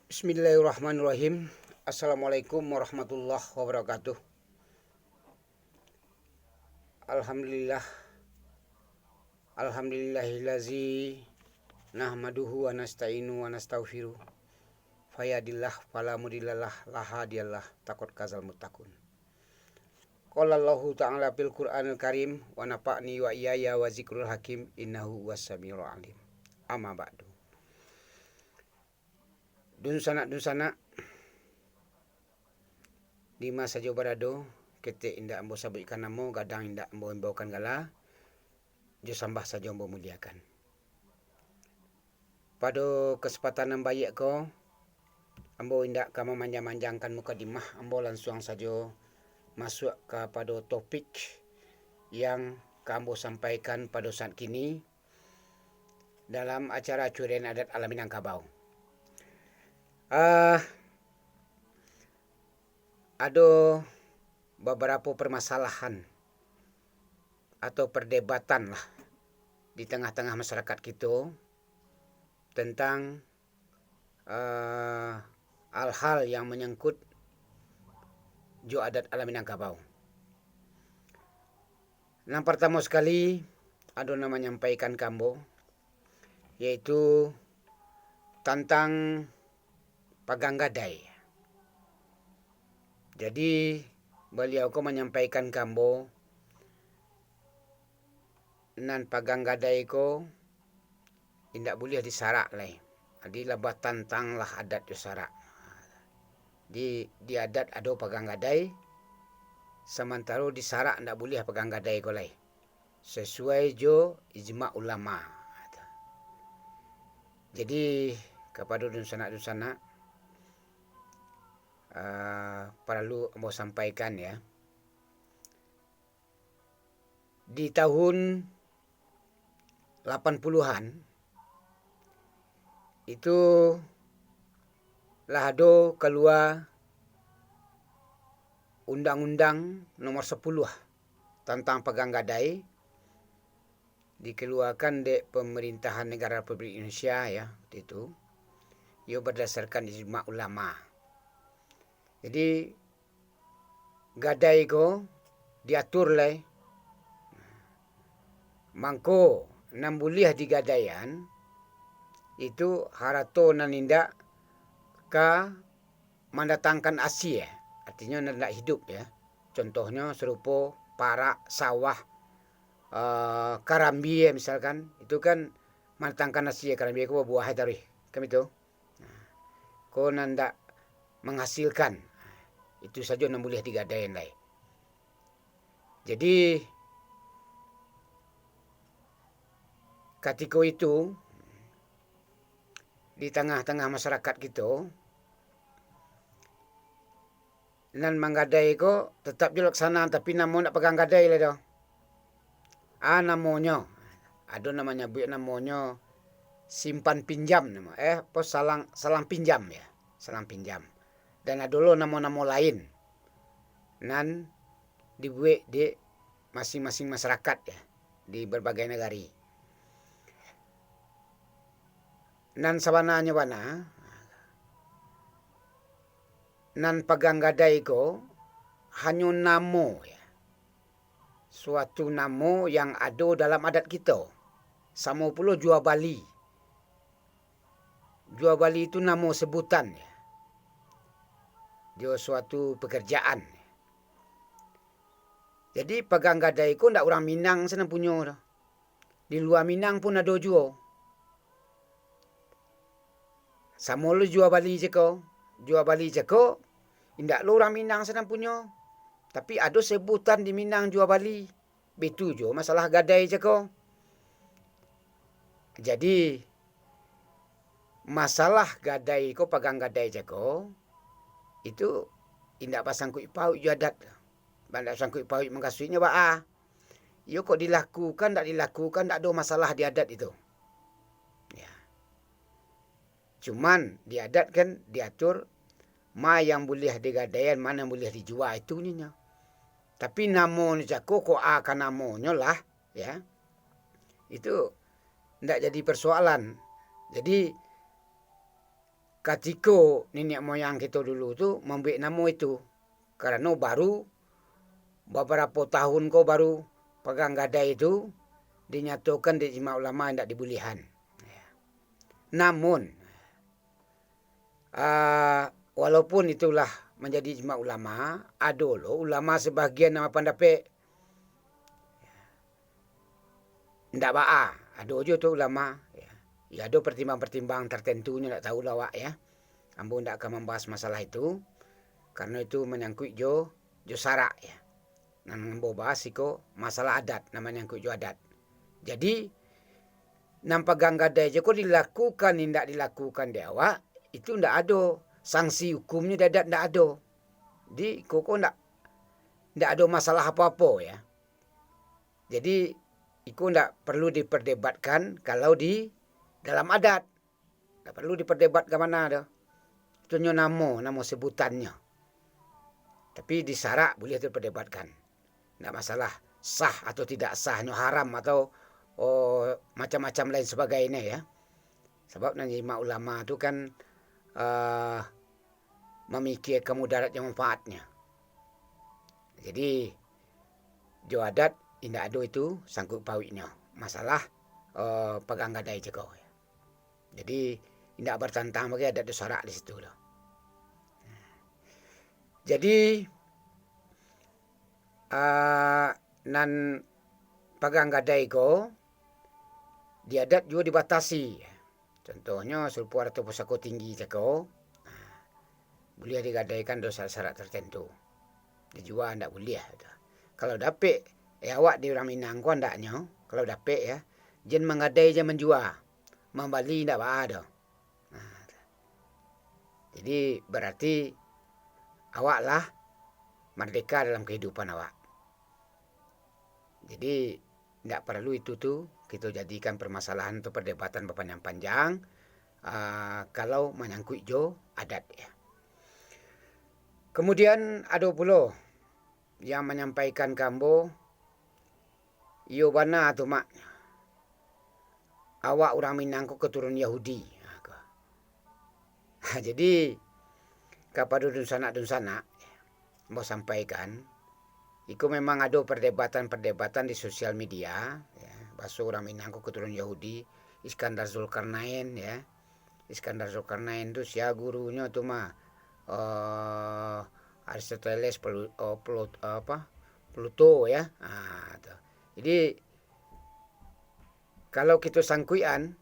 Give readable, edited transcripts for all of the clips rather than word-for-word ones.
Bismillahirrahmanirrahim. Assalamualaikum warahmatullahi wabarakatuh. Alhamdulillah. Alhamdulillahillazi nahmaduhu wa nasta'inu wa nastaghfiruh. Fayadillah fala mudhillalah la hadiyalah taqad kazal muttaqun. Qala Allahu ta'ala fil Qur'anil Karim wa nafa'ni wa iyaya wa zikrul hakim innahu was-sami'ul alim. Amma ba'du. Dun sanak di masa saja berado ketik indak ambo sabut ikan namo gadang indak ambo imbaukan gala jo sambah saja ambo muliakan. Pada kesempatan yang baik ko ambo indak ka memanjang-manjangkan mukadimah, ambo langsung saja masuk kepada topik yang ambo sampaikan pada saat kini dalam acara curian adat alam Minangkabau. Ada beberapa permasalahan atau perdebatan lah di tengah-tengah masyarakat kita tentang hal-hal yang menyangkut jo adat alam Minangkabau. Yang pertama sekali ada nama menyampaikan kambo, yaitu tentang pagang gadai. Jadi beliau ko menyampaikan kambo nan pagang gadai ko indak boleh disarak lai. Jadi lebah tantang lah adat yo sarak. Di adat ada pagang gadai, sementara disarak ndak boleh pagang gadai ko lai. Sesuai jo ijma' ulama. Jadi kepada dun sanak perlu mau sampaikan ya. Di tahun 80-an itu lah ada keluar undang-undang nomor 10 tentang pagang gadai, dikeluarkan di pemerintahan negara Republik Indonesia ya waktu itu. Ia berdasarkan ijma' ulama. Jadi gadai ko diatur lai mangko nan boleh digadaian itu harato nan indak ka mendatangkan asi ya. Artinya nak hidup ya. Contohnya serupa parak, sawah, karambi ya misalkan. Itu kan mendatangkan asi ya, karambi ko buah tadi. Kan itu. Ko nanda menghasilkan. Itu saja yang boleh digadaian lai. Jadi ketika itu di tengah-tengah masyarakat kita nan menggadai ko tetap je laksana, tapi namo nak pegang gadai lah dah. Namanya ada namanya namanya simpan pinjam nama. Salang pinjam ya. Salang pinjam. Dan ada dulu nama-nama lain nan dibuat di masing-masing masyarakat ya, di berbagai negara. Nan sabananya wana nan pagang gadai ko hanya namo ya. Suatu namo yang ada dalam adat kita. Sama pula jual bali. Jual bali itu namo sebutan ya. Dia suatu pekerjaan. Jadi pagang gadai ko ndak orang Minang sana punya dah. Di luar Minang pun ada jual. Sama lu jual bali je ko. Jual bali je ko. Indak lu orang Minang sana punya. Tapi ada sebutan di Minang jual bali. Betul je masalah gadai je ko. Jadi masalah gadai ko, pagang gadai je ko, itu indak pasangkut paut je adat. Bandak sangkut paut mengkasuinya ba. Yo kok dilakukan tak dilakukan tak ada masalah di adat itu. Ya. Cuman di adat kan diatur ma yang boleh digadaian, mana yang boleh dijual itu nya. Tapi namanya jako kok akan namanya lah ya. Itu ndak jadi persoalan. Jadi ketika nenek moyang kita dulu tu memberi nama itu. Kerana baru beberapa tahun kau baru pegang gadai itu dinyatakan di ijma ulama tidak dibolehan. Namun walaupun itulah menjadi ijma ulama, ada lo ulama sebahagian nama pendapat ndak ba'a. Ada je tu ulama. Ya ada pertimbang-pertimbang tertentunya, tak tahu lah awak ya. Ambo ndak akan membahas masalah itu. Karena itu menyangkut jo sarak ya. Nan ambo bahas iko masalah adat, namanya menyangkut jo adat. Jadi nampak pegang gadai je kok dilakukan tidak dilakukan dia awak, itu ndak ada sanksi hukumnya dadat ndak ada. Di kok ndak ada masalah apa-apa ya. Jadi itu ndak perlu diperdebatkan kalau di dalam adat. Tak perlu diperdebatkan mana dah. Itu nama sebutannya. Tapi di syarak boleh diperdebatkan. Tak masalah sah atau tidak sah, haram atau macam-macam lain sebagainya ya. Sebab nanti ijma ulama itu kan memikirkan mudarat yang manfaatnya. Jadi jo adat tidak ada itu sangkut pautnya. Masalah pegang gadai je kau. Jadi tidak bertantang bagi adat syarak di situ loh. Jadi nan pegang gadai ko di adat juga dibatasi. Contohnya sulpuar atau pusako tinggi cakau boleh digadaikan dosa syarat tertentu. Dia juga tidak boleh. Kalau dapat awak di orang Minang ko ndaknya. Kalau dapat ya, jen menggadai je menjual. Membali tidak ada. Jadi berarti awak lah merdeka dalam kehidupan awak. Jadi tidak perlu itu tu kita jadikan permasalahan atau perdebatan berpanjang-panjang kalau menyangkut jo adat ya. Kemudian ada pula yang menyampaikan kambo, yo bana tu mak, awak orang Minang ko keturunan Yahudi. Jadi kepada dun-sanak mau sampaikan, itu memang ada perdebatan-perdebatan di sosial media. Ya, bahasa orang Minang ko keturunan Yahudi, Iskandar Zulkarnain ya. Iskandar Zulkarnain tu sia gurunya tu mah Aristoteles Pluto ya. Jadi kalau kita sangkuian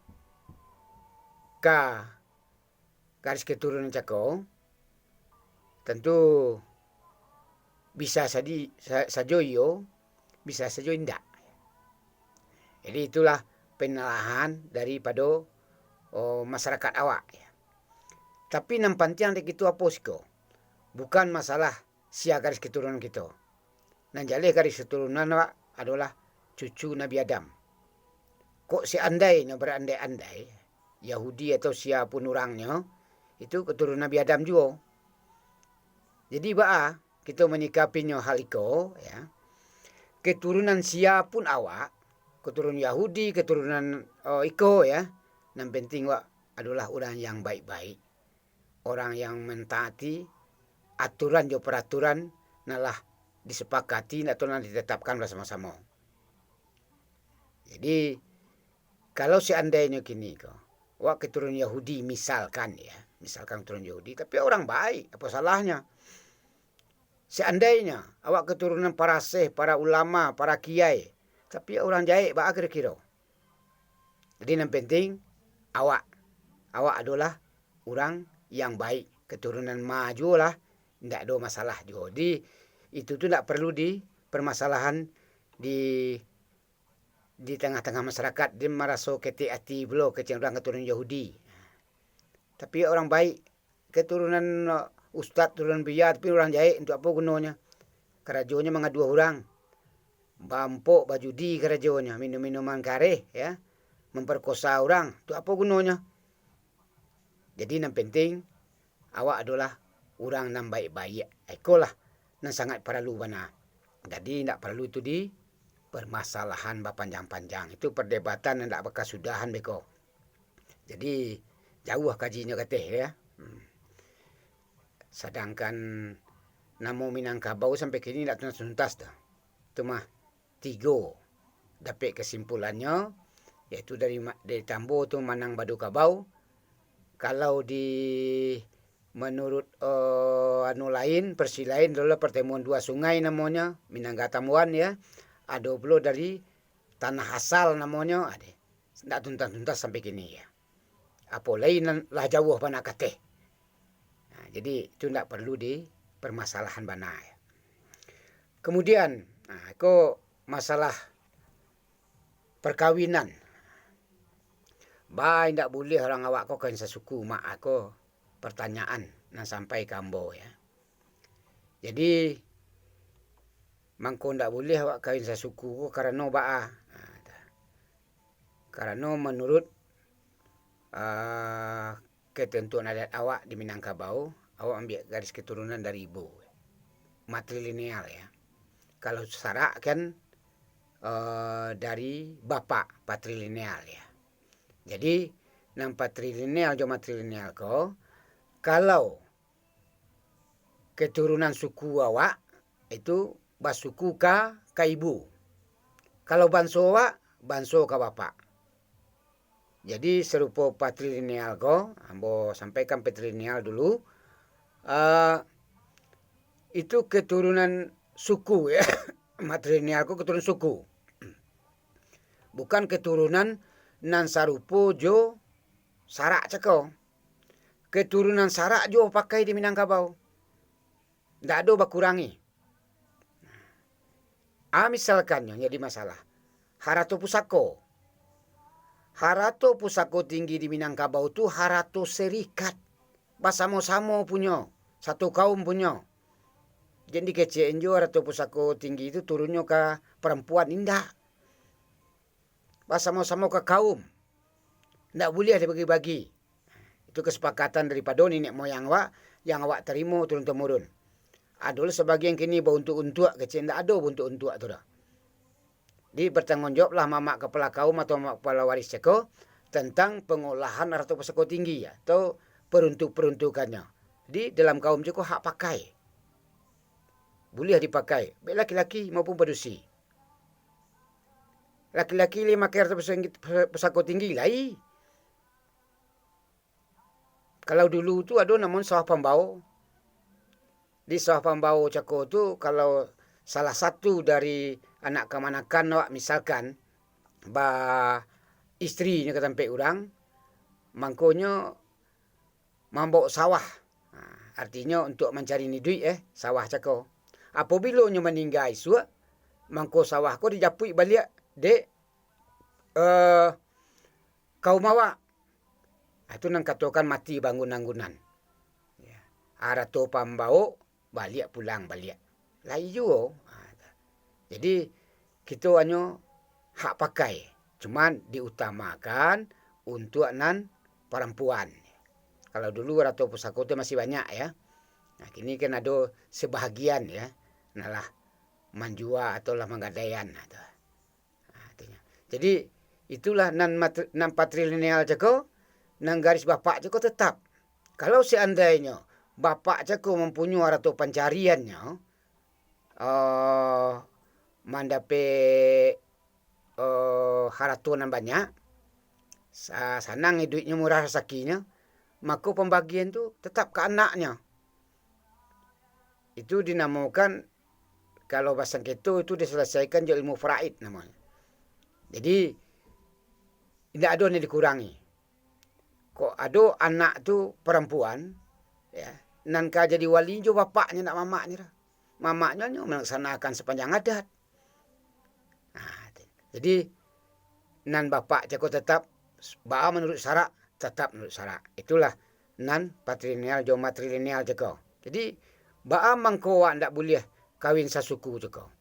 ke garis keturunan cakau, tentu bisa saja yo, bisa saja tidak. Jadi itulah penelahan daripada masyarakat awak. Tapi nampaknya yang itu apa sih kok? Bukan masalah sia garis keturunan kita. Nan jalih garis keturunan awak adalah cucu Nabi Adam. Kok seandainya berandai-andai Yahudi atau siapapun orangnya itu keturunan Nabi Adam juga. Jadi kita menyikapinya hal itu ya. Keturunan siapapun awak, keturunan Yahudi, keturunan iko ya. Yang penting awak adalah orang yang baik-baik. Orang yang mentaati aturan jo peraturan nalah disepakati atau nalah ditetapkan bersama-sama. Jadi kalau seandainya kini kok awak keturunan Yahudi misalkan keturunan Yahudi, tapi orang baik, apa salahnya? Seandainya awak keturunan para syekh, para ulama, para kiai, tapi orang jaik kira-kira. Jadi yang penting awak adalah orang yang baik, keturunan maju lah, tidak ada masalah juga. Jadi itu tu tidak perlu permasalahan di tengah-tengah masyarakat. Dia merasa ketik hati belum kecenderungan keturunan Yahudi. Tapi orang baik, keturunan ustaz, turunan biar, tapi orang jahit, untuk apa gunanya? Kerajaannya mengadu orang. Bampuk, bajudi kerajaannya, minum-minuman kareh, ya. Memperkosa orang, untuk apa gunanya? Jadi yang penting, awak adalah orang yang baik-baik. Itulah yang sangat perlu benar. Jadi tidak perlu itu permasalahan berpanjang-panjang. Itu perdebatan yang tidak bekas sudahan beko. Jadi jauh kajinya kata ya. Sedangkan namo Minangkabau sampai kini tidak tuntas dah. Itu mah 3 dapat kesimpulannya, yaitu dari Tambo tu Manang Badu Kabau. Kalau menurut anu lain, versi lain adalah pertemuan 2 sungai namanya, Minangkatamuan ya. Ada pula dari tanah asal namanya, ada. Tidak tuntas-tuntas sampai kini ya. Apa lain lah jauh bana kateh. Nah, jadi itu tidak perlu di permasalahan bana ya. Kemudian, itu masalah perkawinan. Tidak boleh orang awak kau kawin sesuku, mak aku pertanyaan nak sampai kambo ya. Jadi mangko ndak boleh awak kawin sesuku karena ba'a. Karena menurut ketentuan adat awak di Minangkabau, awak ambil garis keturunan dari ibu. Matrilineal ya. Kalau sarak kan dari bapak patrilineal ya. Jadi nang patrilineal jo matrilineal ko, kalau keturunan suku awak itu basuku ka ibu. Kalau banso awak, banso ka bapak. Jadi serupa patrilineal ko, ambo sampaikan patrilineal dulu. Itu keturunan suku ya. Matrilineal ko keturunan suku. Bukan keturunan nan sarupo jo sarak ceko. Keturunan sarak jo pakai di Minangkabau. Ndak ada bakurangi. Misalkannya jadi masalah. Harato pusako. Harato pusako tinggi di Minangkabau tu harato serikat. Basamo-samo punya. Satu kaum punya. Jadi kecil jo harato pusako tinggi itu turunnya ke perempuan indah. Sama-sama ke kaum. Tak boleh ada bagi-bagi. Itu kesepakatan daripada nenek moyang awak yang awak terima turun-temurun. Adalah sebagian kini beruntuk-untuk kecil. Tak ada beruntuk-untuk tu dah. Jadi bertanggungjawablah mamak kepala kaum atau mamak kepala waris ceko tentang pengolahan harta pusako tinggi atau peruntukannya. Jadi dalam kaum ceko hak pakai. Boleh dipakai. Baik laki-laki maupun pedusi. Laki-laki dia makai harta pusako tinggi lai. Kalau dulu tu ada namun sawah pembau. Di sawah pembau cako tu kalau salah satu dari anak kemanakan awak misalkan istrinya ketampe orang, mangkonya mambok sawah. Artinya untuk mencari ni duit sawah cako. Apabila nya meninggal isu, mangko sawah ko dijapui balik dek kaum awak. Itu nang katakan mati bangunan-bangunan. Ya. Arato pambau balik pulang balik. Layu. Jadi kita hanya hak pakai. Cuman diutamakan untuk nan perempuan. Kalau dulu arato pusako itu masih banyak ya. Nah, kini kan ada sebahagian ya. Nalah manjua atau lah manggadaian. Jadi itulah nan patrilineal ceko, nan garis bapak ceko tetap. Kalau seandainya bapak ceko mempunyai atau pencariannya, mandape haratuan banyak, sanang duitnya murah rezekinya, maka pembagian tu tetap ke anaknya. Itu dinamakan kalau bahasa kita itu diselesaikan je ilmu faraid namanya. Jadi tidak ada yang dikurangi. Kok ada anak tu perempuan, ya, nan ka jadi wali jo bapaknya nak mamaknya. Mamaknya melaksanakan sepanjang adat. Jadi nan bapak ceko tetap menurut syarak, tetap menurut syarak. Itulah nan patrilineal jo matrilineal ceko. Jadi mangko awak ndak boleh kawin sasuku ceko.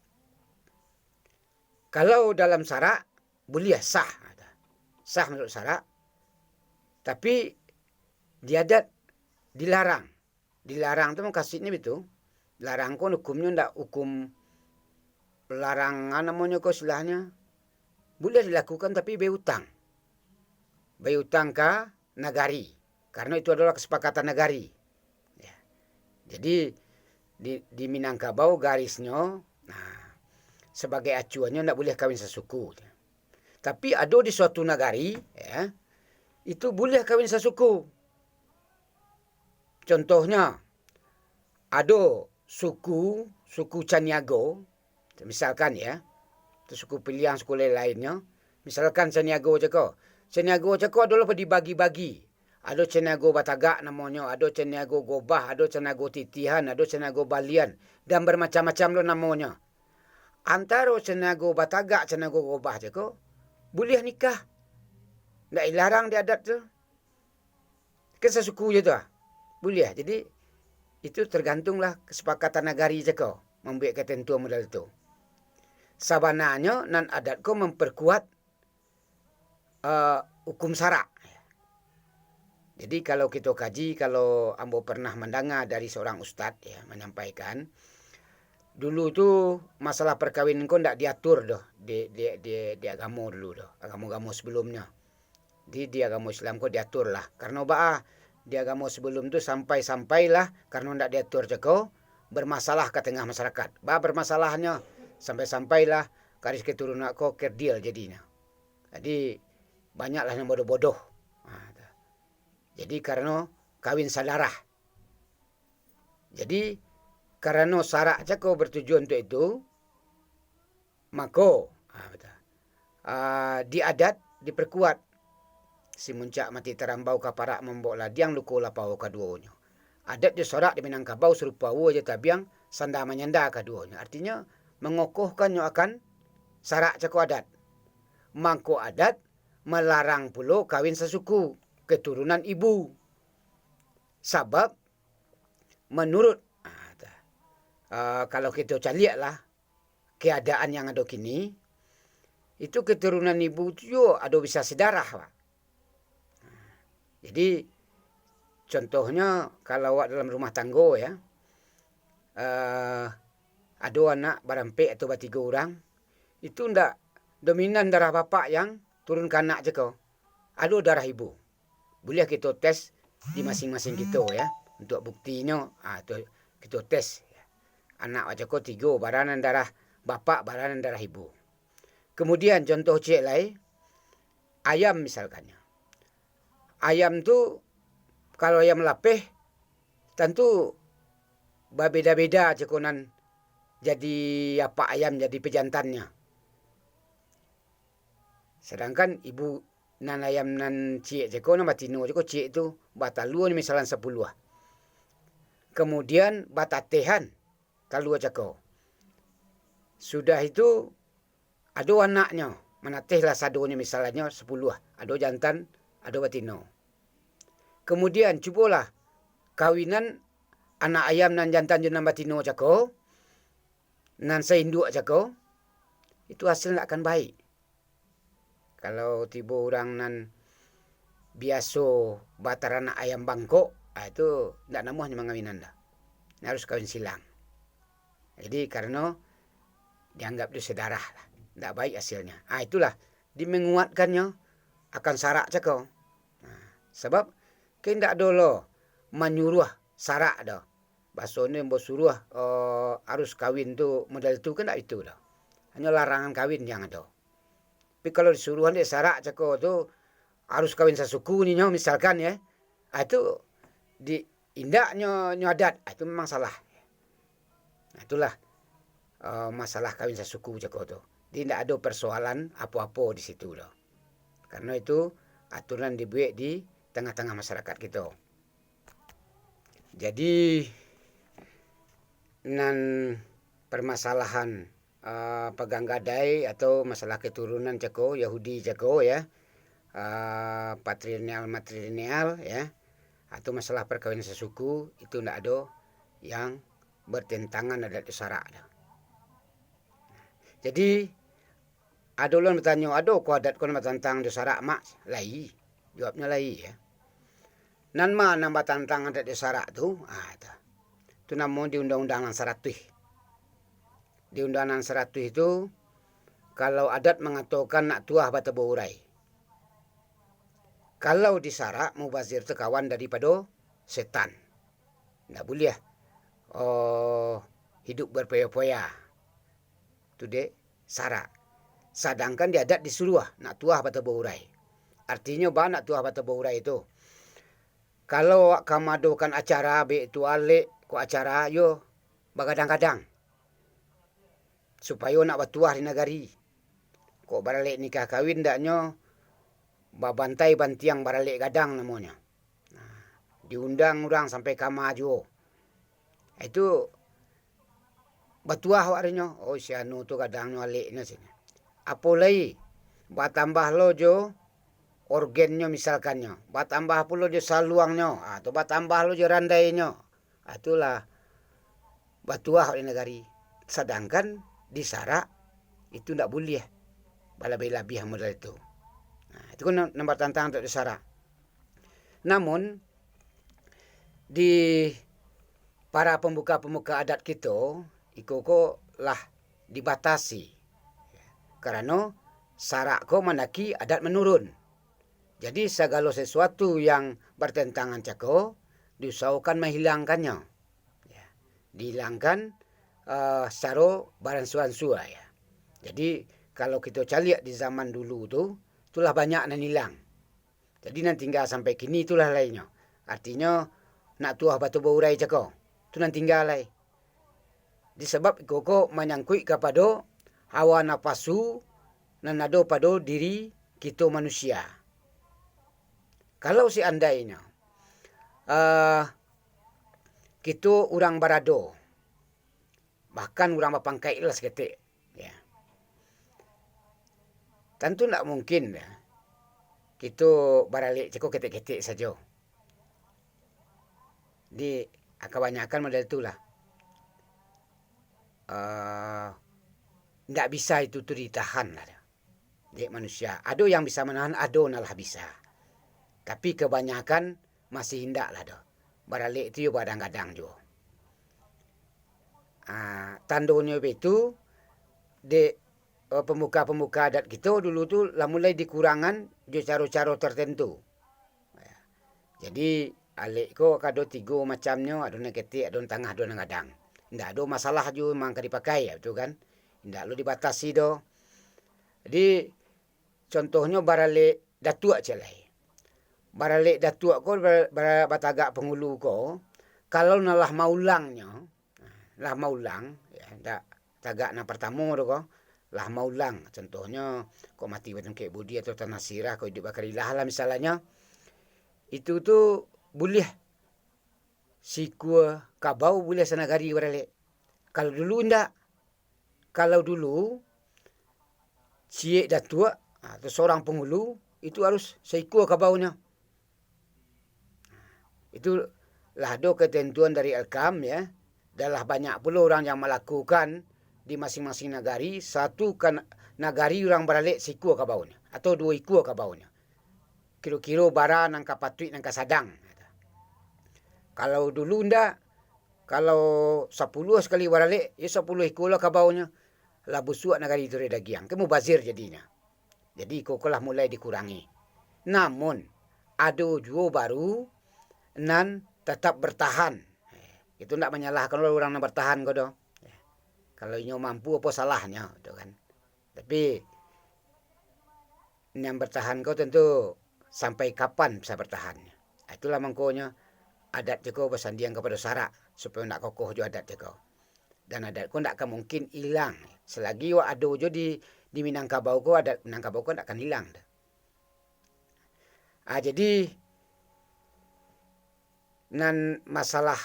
Kalau dalam syarak boleh sah menurut syarak, tapi diadat dilarang. Dilarang tu makasihnya betul. Larang ko hukumnya ndak hukum larangan namanya ko istilahnya. Boleh dilakukan tapi bayar hutang. Bayar hutang ke nagari. Karena itu adalah kesepakatan nagari. Ya. Jadi di Minangkabau garisnya, sebagai acuannya tidak boleh kawin sesuku. Tapi ada di suatu negari, ya, itu boleh kawin sesuku. Contohnya, ada suku Caniago, misalkan ya, itu suku pilihan suku lainnya. Misalkan Caniago Ceko adalah dibagi-bagi. Ada Caniago Batagak namanya, ada Caniago Gobah, ada Caniago Titihan, ada Caniago Balian, dan bermacam-macam lo namanya. Antara Caniago Batagak, Caniago Gobah Ceko, boleh nikah. Tak dilarang di adat tu. Kan sesuku je tu. Boleh. Jadi itu tergantunglah kesepakatan negari Ceko membuat ketentuan modal itu. Sabananya nan adat ko memperkuat hukum syarak. Jadi kalau kita kaji, kalau ambo pernah mendengar dari seorang ustaz ya menyampaikan, dulu tu masalah perkawinan ko ndak diatur dah di agama dulu dah, agama-agama sebelumnya. Di agama Islam ko diatur lah. Karena di agama sebelum tu sampailah karena ndak diatur Ceko bermasalah ke tengah masyarakat. Bermasalahnya sampailah garis keturunan ko kerdil jadinya. Jadi banyaklah yang bodoh-bodoh. Jadi karena kawin sadarah. Jadi karena syarak Ceko bertujuan untuk itu, maka di adat diperkuat. Si muncak mati terambau kaparak membok ladiang luko lapau keduanya. Adat di sorak di Minangkabau serupa aja tabiang sanda menyanda keduanya. Artinya mengokohkannya akan syarak Ceko adat. Mangko adat melarang pula kawin sesuku keturunan ibu. Sebab menurut kalau kita caliak lah keadaan yang ada kini, itu keturunan ibu itu ada bisa sedarah Pak. Jadi contohnya kalau dalam rumah tangga ya, ada anak berampek atau bertiga orang, itu ndak dominan darah bapak yang turun ke anak je kau. Ada darah ibu. Boleh kita tes di masing-masing kita ya. Untuk buktinya, kita tes. Anak macam kau 3, baranan darah bapak, baranan darah ibu. Kemudian contoh cik lain, ayam misalkannya. Ayam tu, kalau ayam lapeh, tentu berbeda-beda cekonan jadi apa ayam jadi pejantannya. Sedangkan ibu nan ayam nan cik ceko nama tino ceko cik tu bataluan misalnya 10. Kemudian batatehan kalau ceko. Sudah itu ada anaknya, menatehlah sadonya misalnya 10. Ada jantan, ada batino. Kemudian cubalah kawinan anak ayam nan jantan juna batino ceko, nan seinduk ceko, itu hasilnya akan baik. Kalau tiba orang nan biasa batar anak ayam bangkok, itu tidak namanya mengawinan dah. Harus kawin silang. Jadi karena dianggap itu sedarah lah. Tidak baik hasilnya. Itulah dimenguatkannya akan syarak cakap. Sebab kita tidak dulu menyuruh syarak dah. Bahasanya suruh harus kawin tu modal tu kan tak itu dah. Hanya larangan kawin yang ada. Tapi kalau disuruhan dia syarak cakap tu harus kawin sesuku ni misalkan ya. Itu di indaknya adat. Itu memang salah. Itulah masalah kawin sesuku cakap tu. Dia tidak ada persoalan apa-apa di situ dah. Karena itu aturan dibuat di tengah-tengah masyarakat kita. Jadi nan permasalahan pegang gadai atau masalah keturunan ceko Yahudi ceko ya, patrilineal ya, atau masalah perkawinan sesuku itu tidak ada yang bertentangan adat syarak. Jadi ada orang bertanya, ada ko adat ko tentang syarak mak? Lai, jawabnya lai ya. Nan mana tentang adat syarak tu? Itu nama di Undang-Undang 100. Di Undang-Undang 100 itu kalau adat mengatakan nak tuah bata berurai. Kalau disyarak mubazir tu kawan daripada setan. Tak boleh hidup berpoya-poya. Itu dek sara. Sedangkan di adat disuruh nak tuah bata berurai. Artinya nak tuah bata berurai itu. Kalau kamu adakan acara be itu alik ko acara yo begadang-gadang. Supaya nak batuah di negari. Kok baralik nikah kawin daknyo babantai bantiang baralik gadang namanya. Diundang orang sampai kamaju. Itu batuah warinyo. Oh si anu tu gadangnya aliknya sini. Apa lagi? Batambah lo jo organnya misalkannya. Batambah pula jo saluangnya. Atau batambah lo jo randainya. Itulah batuah di negari. Sedangkan di Sarak itu tidak boleh. Balabih-labih modal itu. Itu kan nombor tantangan untuk di Sarak. Namun di para pemuka-pemuka adat kita, iko lah dibatasi. Karena Sarak ko manaki adat menurun. Jadi segala sesuatu yang bertentangan cako diusahakan menghilangkannya. Ya. Dihilangkan secara baransua-ansua ya. Jadi kalau kita caliak di zaman dulu tu, itulah banyak yang hilang. Jadi nanti tinggal sampai kini itulah lainnya. Artinya nak tuah batu berurai cako, tu nanti tinggal lai. Disebab koko menyangkut kepada hawa nafsu dan ada pada diri kita manusia. Kalau seandainya kita orang barado, bahkan orang berpangkai lah seketik. Ya. Tentu tak mungkin ya. Kita baralik cukup ketik-ketik saja. Di kebanyakan model itulah. Tak bisa itu tu ditahan lah. Dek manusia. Ada yang bisa menahan, ada nalah bisa. Tapi kebanyakan masih hindak lah dah. Baralik itu kadang-kadang juga. Tandanya itu di pemuka-pemuka adat kita dulu tu lah mulai dikurangan di cara-cara tertentu. Jadi alik ko kado 3 macamnya, ada yang ketik, ada yang tengah, ada yang kadang. Tidak ada masalah juga memang dipakai, betul kan? Tidak lo dibatasi do. Jadi contohnya baralik datuk celai. Baralik datuk ko batagak pengulu ko, kalau nalah maulangnya, lah maulang, ya, tak tagak na pertama tu ko, lah maulang. Contohnya kau mati macam kek budi atau tanah sirah, kau hidup bakarilah lah misalnya. Itu tu boleh sikua kabau boleh sanagari baralik. Kalau dulu ndak. Kalau dulu ciek datuk atau seorang penghulu itu harus seikua kabaunya. Itu lah ada ketentuan dari Al-Kam ya. Dalah banyak pula orang yang melakukan di masing-masing negari. Satu kan negari orang baralik seikua kabaunya. Atau 2 ikua kabaunya. Kira-kira bara nangka patrik nangka sadang. Kalau dulu ndak. Kalau 10 sekali baralik. Ya 10 ikua lah kabaunya. Lah busuak negari itu redagiang. Kamu bazir jadinya. Jadi kokolah mulai dikurangi. Namun ada juga baru nan tetap bertahan. Itu tidak menyalahkan orang yang bertahan kau doh. Kalau inyo mampu apa salahnya, tu kan. Tapi yang bertahan kau tentu sampai kapan bisa bertahan. Itulah mangkonya adat jeko bersandiang kepada Sarak supaya nak kokoh jo adat jeko. Dan adat kau tidak akan mungkin hilang. Selagi wa ada jo di Minangkabau kau, adat Minangkabau kau tidak akan hilang. Jadi nan masalah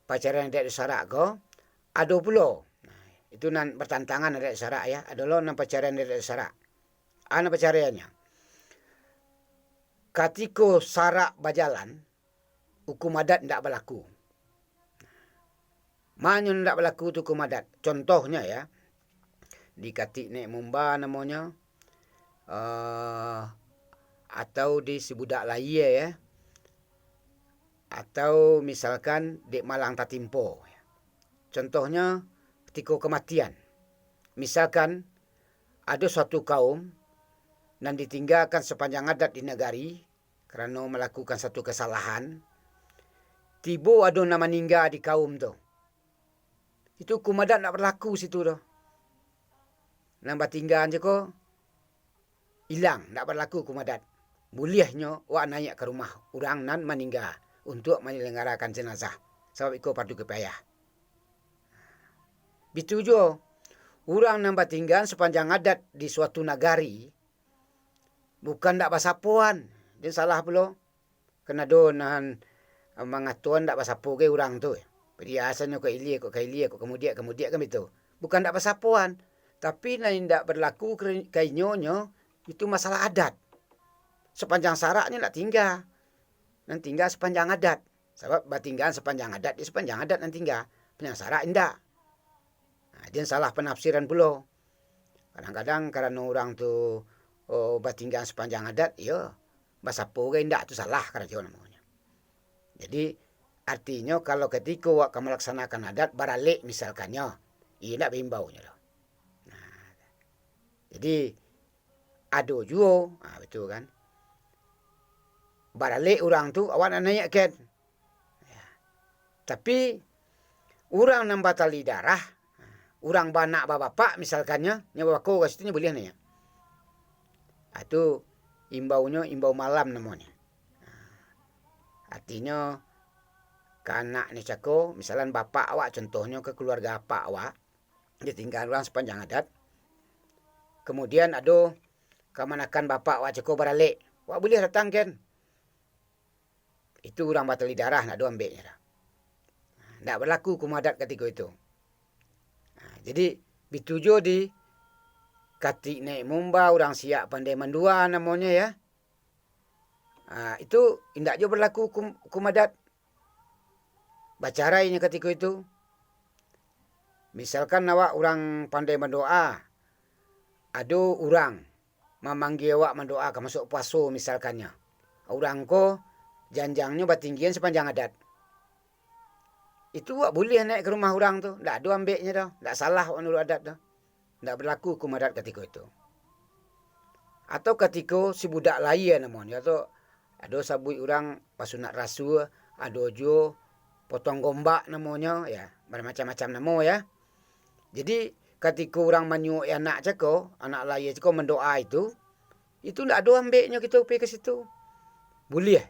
pacaran adat Sarak ko ada pula. Itu nan bertantangan adat Sarak ya. Ada lo nan pacaran adat Sarak. Ana pacarannya. Ketika Sarak berjalan, hukum adat tidak berlaku. Mana tidak berlaku tu hukum adat. Contohnya ya, di Katik Nek Mumba namanya, atau di Sibudak Laya ya, atau misalkan di Malang Tatimpo. Contohnya ketika kematian. Misalkan ada suatu kaum yang ditinggalkan sepanjang adat di negari kerana melakukan satu kesalahan. tibo ada nama meninggal di kaum tu. Itu hukum adat tak berlaku situ tu. Nambah tinggal je ko, hilang, tak berlaku hukum adat. Bolehnya wak naik ke rumah orang nan meninggal untuk menyelenggarakan jenazah. Sebab ikut fardu kifayah. Bitu jo, orang nambah tinggal sepanjang adat di suatu negari, bukan tak basapuan. Dia salah pula. Kena donan mengatuan tak basapu ke orang tu. Biasanya kau ilia, kau kailia, kau kemudian kan itu. Bukan tak basapuan. Tapi lain tak berlaku kainyonya, itu masalah adat. Sepanjang saraknya nak tinggal. Dan tinggal sepanjang adat. Sebab tinggal sepanjang adat, di sepanjang adat dan tinggal. Sepanjang sarak tidak. Nah, dia salah penafsiran pula. Kadang-kadang kerana orang tu tinggal sepanjang adat, ya, basapu ke tidak tu salah kerana namanya. Jadi, artinya kalau ketika awak melaksanakan adat, baralik misalkannya, ia tak bimbaunya. Nah, jadi, ada juga, betul kan? Baralik orang tu, awak nak naik kan? Ya. Tapi, orang yang batali darah, orang banak bapak misalkannya, nyawa ko kat situ boleh naik. Itu imbaunya imbau malam namanya. Artinya, kanak ni cako, misalnya bapak awak contohnya ke keluarga apa awak, dia tinggal orang sepanjang adat. Kemudian ada kemanakan bapak awak cako baralik. Awak boleh datang kan? Itu orang batali darah nak do ambilnya dah. Tak berlaku hukum adat ketika itu. Jadi, bitujo di katik naik mumba, orang siap pandai mendua namanya ya. Itu tidak juga berlaku hukum adat. Bacarainya ketika itu. Misalkan awak orang pandai mendoa, ada orang memanggil awak mendoa ke masuk puasa misalkannya. Orang ko janjangnya bertinggian sepanjang adat. Itu awak boleh naik ke rumah orang tu. Tak ada ambilnya dah. Tak salah menurut adat dah. Tak berlaku hukum adat ketika itu. Atau ketika si budak lain namanya. Atau ada sabui orang pasunat rasul. Ada jo potong gombak namanya. Ya, bermacam-macam nama ya. Jadi ketika orang menyuai anak cakap, anak lain cakap mendoa itu tak ada ambilnya kita pergi ke situ. Boleh.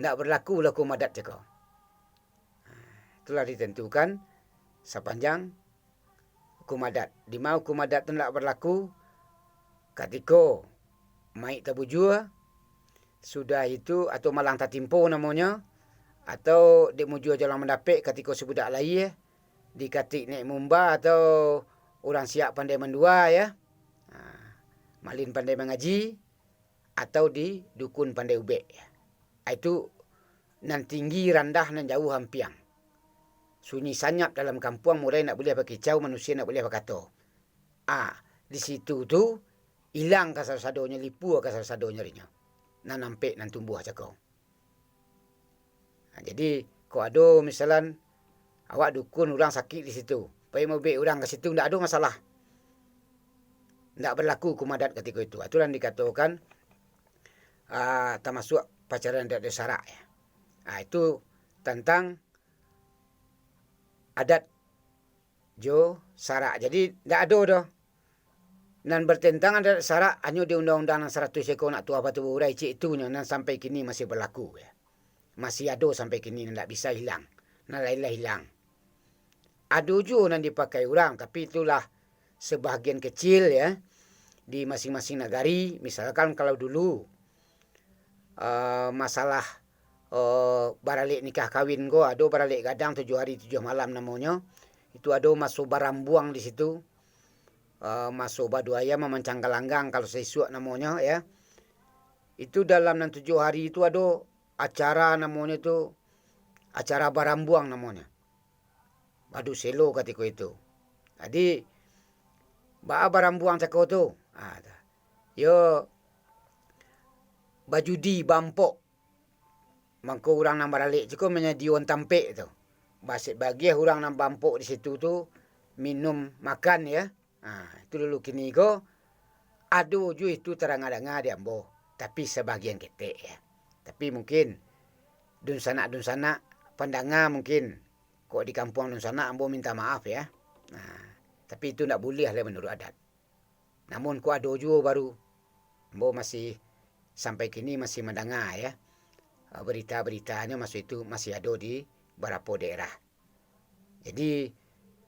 Tak berlaku hukum adat cakap. Itulah ditentukan sepanjang hukum adat. Di mana hukum adat itu tidak berlaku ketika mai tabujua sudah itu atau malang tatimpo namanya atau dia mujua jalan mendapik ketika sebudak lain di katik naik mumba atau orang siap pandai mendua ya. Malin pandai mengaji atau di dukun pandai ubek. Itu nan tinggi rendah nan jauh hampiang. Sunyi sanyap dalam kampung mulai nak boleh pakai kicau, manusia nak boleh pakai kato. Di situ tu hilang kasar-sadonya, lipu kasar-sadonya rinya. Nan nampik nan tumbuh cakau. Jadi kalau ada misalan awak dukun orang sakit di situ, pergi mebek orang ke situ tak ada masalah. Tak berlaku hukum adat ketika itu. Itulah yang dikatakan termasuk pacaran adat syarak ya. Itu tentang adat jo syarak. Jadi tak ada dah. Dan bertentangan adat syarak hanya di undang-undang 100 ekor nak tua batu urai cik itunya dan sampai kini masih berlaku ya. Masih ada sampai kini tak bisa hilang. Nak lain-lain hilang. Ada juga yang dipakai orang tapi itulah sebahagian kecil ya di masing-masing negari. Misalkan kalau dulu masalah baralik nikah kahwin ko ada baralik gadang 7 hari 7 malam namanya. Itu ada masuk barambuang di situ. Masuk badu ayam memancang galanggang kalau sesuatu namanya ya. Itu dalam 7 hari itu ada acara namanya itu acara barambuang namanya. Badu selo ketika itu. Jadi barambuang cakap tu. Yo bajudi bampok. Mangko orang nang baralik cukup menyediakan tampik tu. Basit bagi orang nang bampok di situ tu minum makan ya. Itu dulu kini ko ada ju itu terang-terang di ambo. Tapi sebagian ketek ya. Tapi mungkin dun sanak pandangan mungkin. Kok di kampung dan sana ambo minta maaf ya. Tapi itu tak boleh lah menurut adat. Namun kok ada juga baru. Ambo masih sampai kini masih mendengar ya. Berita-beritanya masuk itu masih ada di beberapa daerah. Jadi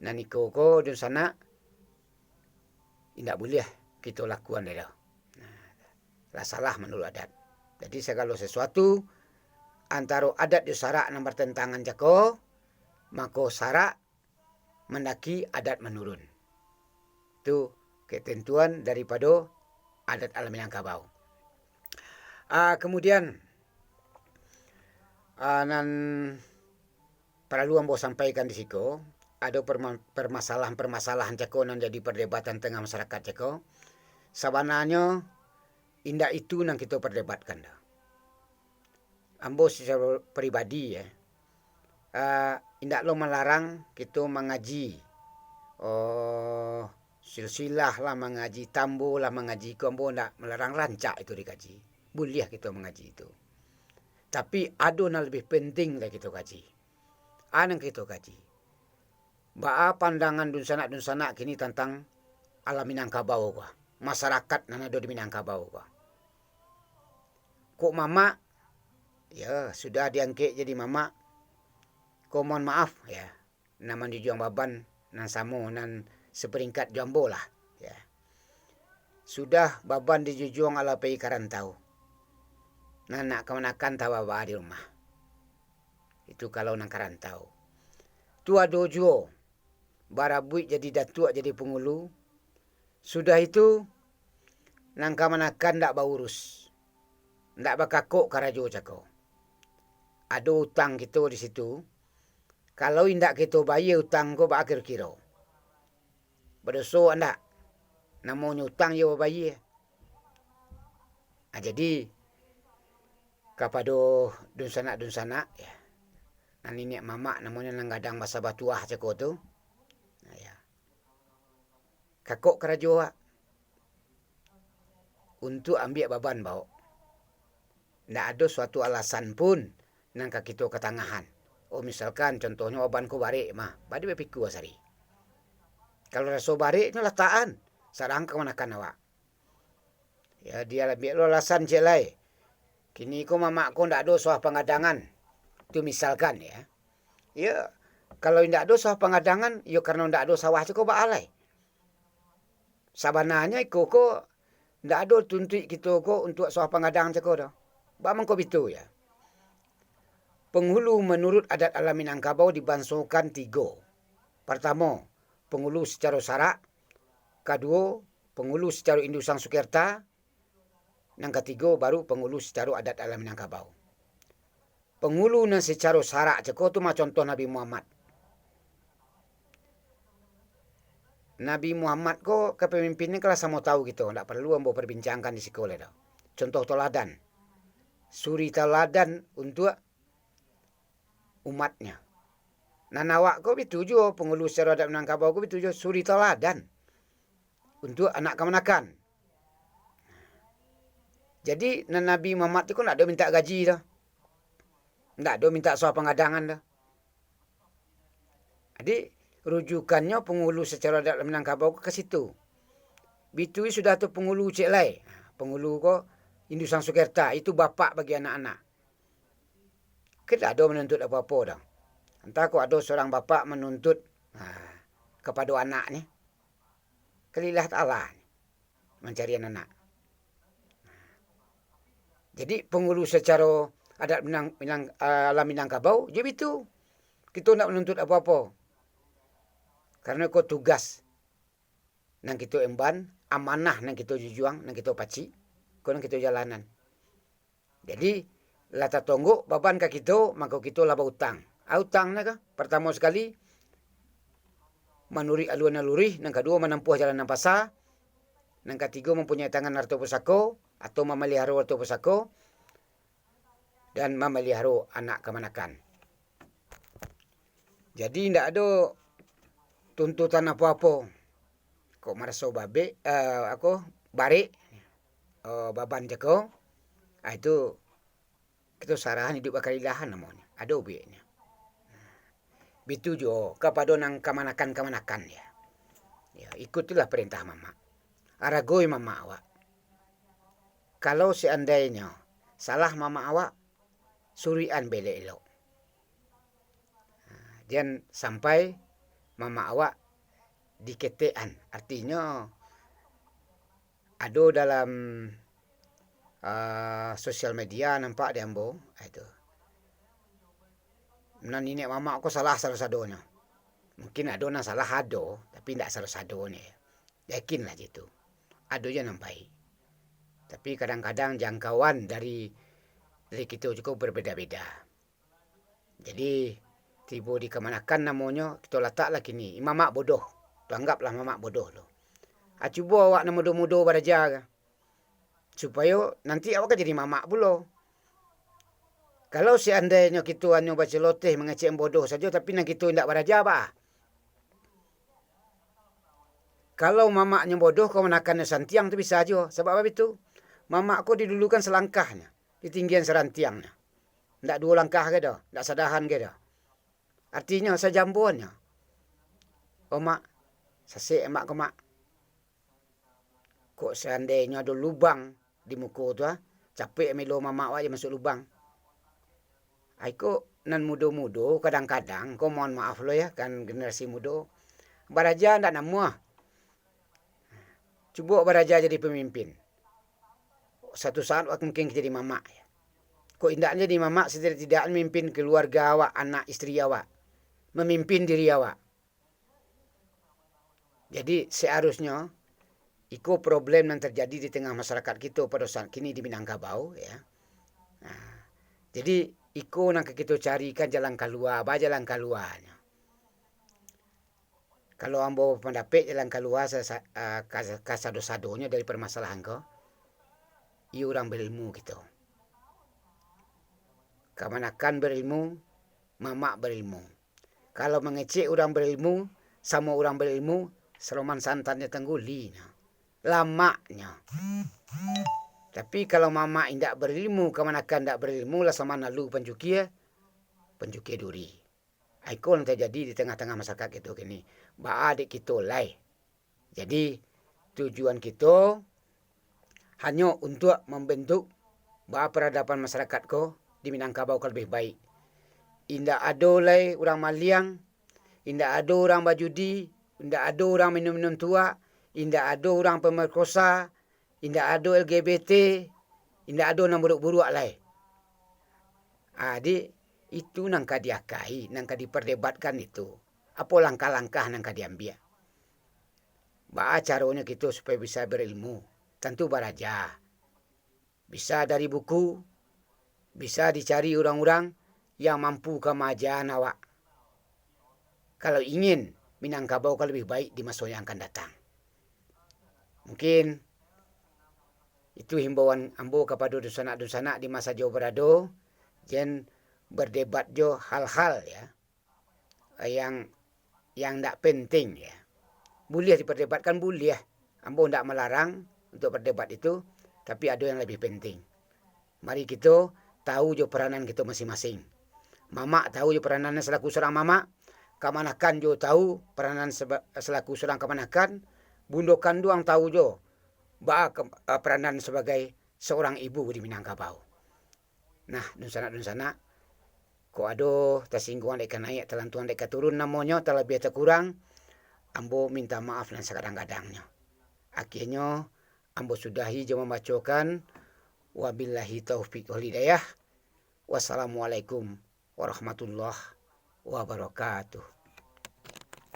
naniko ko dan sana tidak boleh kita lakukan dah. Lah salah menurut adat. Jadi segala sesuatu antara adat dan syarak yang bertentangan jako, maka syarak mendaki adat menurun. Itu ketentuan daripada adat alam Minangkabau. Kemudian nan perlu ambo sampaikan di siko, ada permasalahan-permasalahan jako nan jadi perdebatan tengah masyarakat jako. Sebenarnya indah itu yang kita perdebatkan dah. Ambo secara pribadi ya, indah lo melarang kita mengaji, silsilah lah mengaji, tambo lah mengaji. Ambo ndak melarang rancak itu dikaji. Boleh kita mengaji itu. Tapi ada yang lebih penting lah kita kaji. Yang kita kaji. Ba'a pandangan dun sanak kini tentang alam Minangkabau kah. Masyarakat yang ada di Minangkabau kah. Kok mama, ya sudah diangkat jadi mama. Kok mohon maaf ya. Nama dijuang baban, nan samo, nan seperingkat jambo lah. Ya. Sudah baban dijuang ala pei karantau. Nah, nak kemanakan tawa di rumah. Itu kalau nak karantau. Tua dojo. Barabuik jadi datuk jadi pengulu. Sudah itu, nang kemanakan tak baurus. Tak bakakok karajo cako. Ada utang kita di situ. Kalau indak kita bayar utang ko berakhir kira. Berdosa anda. Namanya utang dia bayar. Jadi, kepada dun sanak ya. Nan ini mama namanya nang gadang masa batuah cako tu. Ya. Kakok kerajo untuk ambil baban bau. Ndak ada suatu alasan pun nang kita ketangahan. Misalkan contohnya baban ko barik mah, badi bepiku asari. Kalau rasa barik itu letaan, sarang ke manakan awak. Ya dia ambil alasan jelai. Kini ko mama ko ndak ada soal pengadangan. Itu misalkan ya. Ya, kalau ndak ada soal pengadangan, ya karena ndak ada sawah ko baalai. Sabananya ko ndak ada tuntut kita ko untuk soal pengadang ko dah. Ba mangko bitu ya. Penghulu menurut adat alam Minangkabau dibansokan 3. Pertama, penghulu secara syarak. Kedua, penghulu secara Indusang Sukerta. Yang ketiga baru penghulu secara adat alam Minangkabau. Penghulu yang secara syarak ceko tu macam contoh Nabi Muhammad. Nabi Muhammad ko kepemimpinnya kelas sama tahu gitu. Tak perlu ambo perbincangkan di sekolah dah. Contoh teladan. Suri teladan untuk umatnya. Nanawak ko bituju penghulu secara adat Minangkabau ko bituju suri teladan untuk anak kemanakan. Jadi Nabi Muhammad itu kan tak ada minta gaji dah. Tak ada minta soal pengadangan dah. Jadi rujukannya penghulu secara adat Minangkabau ke situ. Bitui sudah tu penghulu cek lai. Penghulu ko Indusang Sukerta itu bapak bagi anak-anak. Kita ada menuntut apa-apa dah. Entah kok ada seorang bapak menuntut kepada anaknya. Kelilah ta'ala mencari anak. Jadi penghulu secara adat alam Minangkabau, jadi itu. Kita nak menuntut apa-apa. Karena kau tugas. Nang kita emban, amanah nang kita jujuang, nang kita paci. Kau nang kita jalanan. Jadi, lata tonggo, baban ka kita, maka kita laba utang. Utang na ka, pertama sekali, manuri aluan naluri. Nang kedua, menempuh jalan nampasa. Nang ketiga, mempunyai tangan harta pusako. Atau memelihara harta pusako. Dan memelihara anak kemanakan. Jadi tidak ada tuntutan apa-apa. Kok merasa babe, aku barik, baban jeko. Itu kita sarahan hidup bakal ilahan namanya. Ada ubeknya. Bitu jo kepada nang kemanakan ya. Ya, ikutilah perintah mama. Aragoi mama awak. Kalau seandainya salah mama awak, surian bele elok. Dan sampai mama awak diketean. Artinya ada dalam sosial media nampak dia ambo itu. Nan ini mama aku salah sadonya. Mungkin ada na salah ado, tapi tidak salah sadonya. Yakinlah gitu. Adonya nampai. Tapi kadang-kadang jangkauan dari kita cukup berbeda-beda. Jadi tiba di kemanakan namanya kita letaklah kini. Mama bodoh. Tu anggaplah mama bodoh lo. Cuba awak nak mudo-mudo beraja. Supaya nanti awak kan jadi mama pula. Kalau seandainya kita hanya baca loteh mengecek bodoh saja, tapi nak kita tidak beraja apa? Kalau mamaknya bodoh, kau menakannya santiang tu bisa aja. Sebab apa itu? Mamak kau didulukan selangkahnya. Di tinggian serantiangnya. Tak 2 langkah ke dah. Tak sadahan ke dah. Artinya sejambuannya. Oh mak, sasik mak kau mak. Kok seandainya ada lubang di muka tu, capek melo mamak awak je masuk lubang. Aku nan mudo-mudo kadang-kadang, kau mohon maaf lo ya, kan generasi mudo. Baraja ndak nama. Cuba baraja jadi pemimpin. Satu saat awak mungkin jadi mamak. Kok indak jadi mamak setidak-tidak memimpin keluarga awak, anak isteri awak. Memimpin diri awak. Jadi seharusnya, itu problem yang terjadi di tengah masyarakat kita pada saat kini di Minangkabau. Ya. Nah, jadi, iko nak kita carikan jalan keluar, apa jalan keluarnya. Kalau ambo pendapat jalan keluar kasado-sadonya dari permasalahan kau, ia orang berilmu gitu. Kemanakan berilmu, mamak berilmu. Kalau mengecek orang berilmu, sama orang berilmu, seroman santannya tengguli. Lamanya. Tapi kalau mama tidak berilmu, kemanakan tidak berilmu, lah sama nalu pencukia duri. Ikon terjadi di tengah-tengah masyarakat kita kini. Ba adik kita lai. Jadi tujuan kita hanya untuk membentuk peradaban masyarakat ko di Minangkabau lebih baik. Indak ada lai orang maliang, indak ada orang bajudi, indak ada orang minum-minum tua, indak ada orang pemerkosa, indak ada LGBT, indak ada orang buruk-buruk lai. Jadi itu nangka diakai, nangka diperdebatkan itu. Apa langkah-langkah nangka diambil. Caranya kita supaya bisa berilmu. Tentu baraja. Bisa dari buku, bisa dicari orang-orang yang mampu kemajuan awak. Kalau ingin Minangkabau lebih baik di masa yang akan datang. Mungkin itu himbauan ambo kepada dusanak-dusanak di masa jauh berado. Jen berdebat jo hal-hal ya yang tidak penting ya. Boleh diperdebatkan, boleh. Ambo tidak melarang untuk berdebat itu, tapi ada yang lebih penting. Mari kita tahu jo peranan kita masing-masing. Mama tahu jo peranannya selaku seorang mama, kemanakan jo tahu peranan selaku seorang kemanakan, bundokan doang tahu jo peranan sebagai seorang ibu di Minangkabau. Nah, dusanak-dusanak, kok ada tersinggungan deka naik, telantuan deka turun namanya, terlebih terkurang, ambo minta maaf dan sekadang-kadangnya. Akhirnya, ambo sudahi je membacakan, wabillahi taufiq wal hidayah, wassalamualaikum warahmatullahi wabarakatuh.